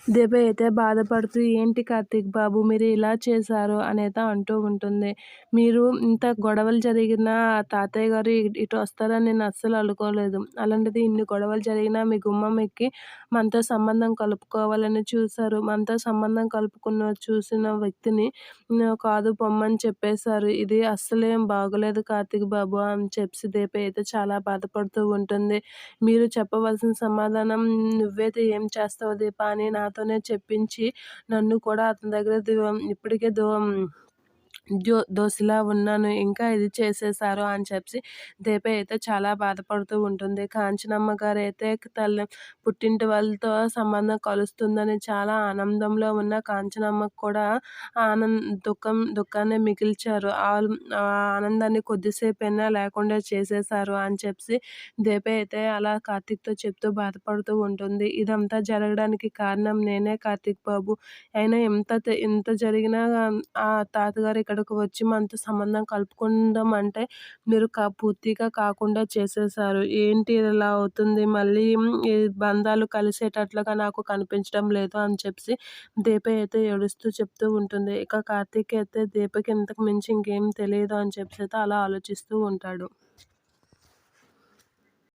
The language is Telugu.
దీప అయితే బాధపడుతూ, "ఏంటి కార్తీక్ బాబు మీరు ఇలా చేశారు" అనైతే అంటూ ఉంటుంది. "మీరు ఇంత గొడవలు జరిగినా తాతయ్య గారు ఇటు వస్తారని నేను అస్సలు అనుకోలేదు. అలాంటిది ఇన్ని గొడవలు జరిగినా మీ గుమ్మం ఎక్కి మనతో సంబంధం కలుపుకోవాలని చూసారు. మనతో సంబంధం చూసిన వ్యక్తిని కాదు పొమ్మని చెప్పేశారు. ఇది అస్సలేం బాగోలేదు కార్తీక్ బాబు" అని చెప్పి దీప అయితే చాలా బాధపడుతూ ఉంటుంది. "మీరు చెప్పవలసిన సమాధానం నువ్వైతే ఏం చేస్తావు దీప అని నాతోనే చెప్పించి నన్ను కూడా అతని దగ్గర ఇప్పటికే దోసిలా ఉన్నాను. ఇంకా ఇది చేసేశారు" అని చెప్పి దీప అయితే చాలా బాధపడుతూ ఉంటుంది. కాంచనమ్మ గారైతే పుట్టింటి వాళ్ళతో సంబంధం కలుస్తుందని చాలా ఆనందంలో ఉన్న కాంచనమ్మకు కూడా దుఃఖాన్ని మిగిల్చారు. ఆ ఆనందాన్ని కొద్దిసేపైనా లేకుండా చేసేశారు అని చెప్పి దీప అయితే అలా కార్తీక్‌తో చెప్తూ బాధపడుతూ ఉంటుంది. "ఇదంతా జరగడానికి కారణం నేనే కార్తీక్ బాబు. అయినా ఇంత జరిగినా ఆ తాతగారు ఇక్కడికి వచ్చి మనతో సంబంధం కలుపుకుందాం అంటే మీరు పూర్తిగా కాకుండా చేసేశారు. ఏంటి ఇలా అవుతుంది మళ్ళీ ఈ బంధాలు కలిసేటట్లుగా నాకు కనిపించడం లేదు" అని చెప్పి దీప అయితే ఏడుస్తూ చెప్తూ ఉంటుంది. ఇక కార్తీక్ అయితే దీపకి ఇంతకు మించి ఇంకేం తెలియదు అని చెప్పేసి అయితే అలా ఆలోచిస్తూ ఉంటాడు.